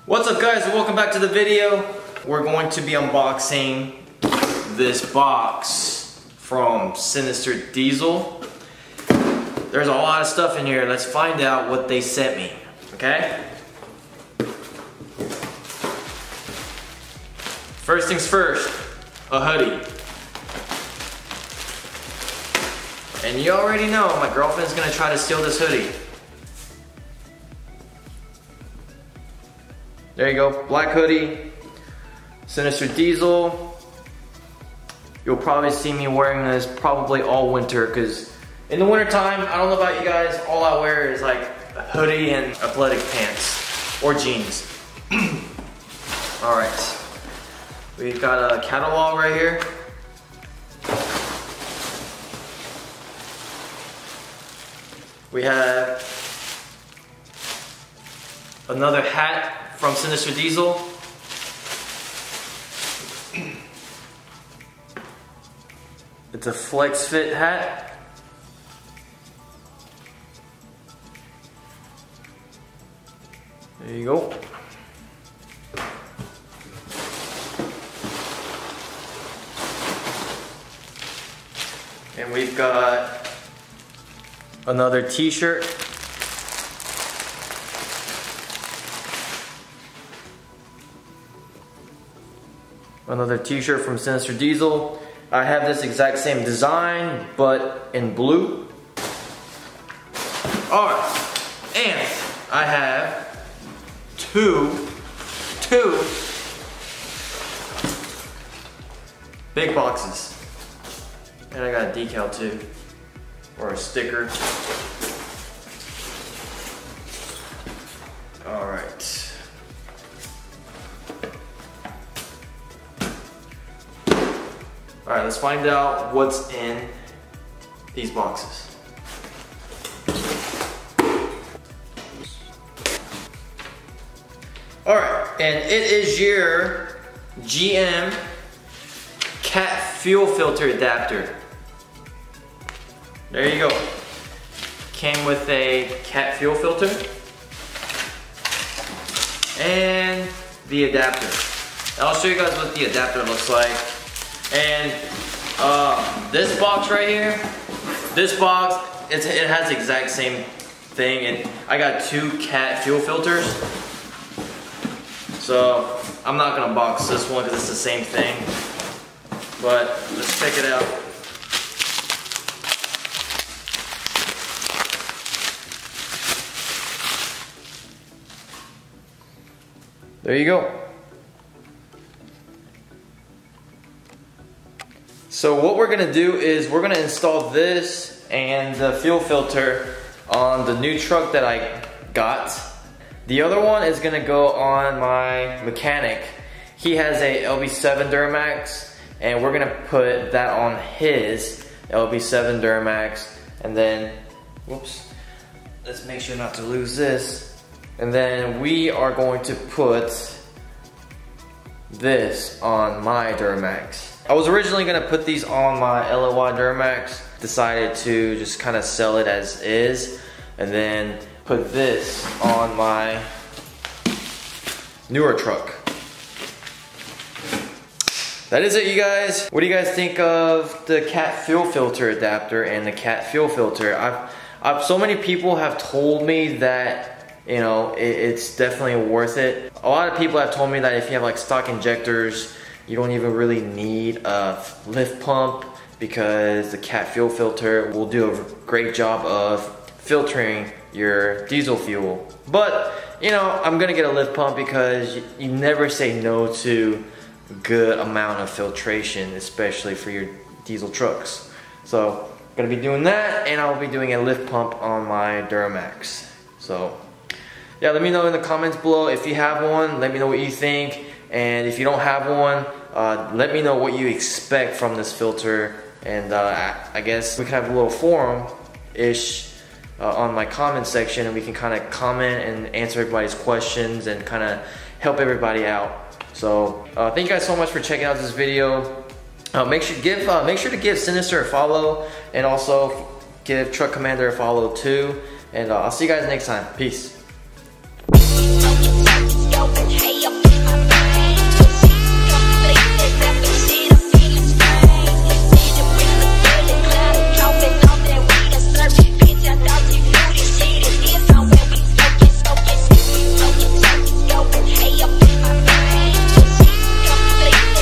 What's up guys, and welcome back to the video. We're going to be unboxing this box from Sinister Diesel. There's a lot of stuff in here. Let's find out what they sent me, okay? First things first, a hoodie. And you already know my girlfriend's gonna try to steal this hoodie. There you go, black hoodie, Sinister Diesel. You'll probably see me wearing this probably all winter, because in the winter time, I don't know about you guys, all I wear is like a hoodie and athletic pants or jeans. All right, we've got a catalog right here. We have another hat from Sinister Diesel. It's a flex fit hat. There you go. And we've got another t-shirt. Another t-shirt from Sinister Diesel. I have this exact same design, but in blue. Alright, and I have two big boxes. And I got a decal too, or a sticker. Alright. Alright, let's find out what's in these boxes. Alright, and it is your GM cat fuel filter adapter. There you go. Came with a cat fuel filter and the adapter. I'll show you guys what the adapter looks like. And this box right here, this box, it has the exact same thing, and I got two cat fuel filters. So I'm not gonna box this one because it's the same thing. But let's check it out. There you go. So what we're gonna do is we're gonna install this and the fuel filter on the new truck that I got. The other one is gonna go on my mechanic. He has a LB7 Duramax, and we're gonna put that on his LB7 Duramax, and then, whoops, let's make sure not to lose this. And then we are going to put this on my Duramax. I was originally gonna put these on my LOY Duramax, decided to just kind of sell it as is, and then put this on my newer truck. That is it, you guys. What do you guys think of the cat fuel filter adapter and the cat fuel filter? So many people have told me that, you know, it's definitely worth it. A lot of people have told me that if you have like stock injectors, you don't even really need a lift pump, because the cat fuel filter will do a great job of filtering your diesel fuel. But, you know, I'm gonna get a lift pump because you never say no to a good amount of filtration, especially for your diesel trucks. So, I'm gonna be doing that, and I'll be doing a lift pump on my Duramax. So, yeah, let me know in the comments below if you have one. Let me know what you think. And if you don't have one, let me know what you expect from this filter. And I guess we can have a little forum-ish on my comment section, and we can kind of comment and answer everybody's questions and kind of help everybody out. So thank you guys so much for checking out this video. Make sure to give Sinister a follow, and also give Truck Commander a follow too. And I'll see you guys next time. Peace. help.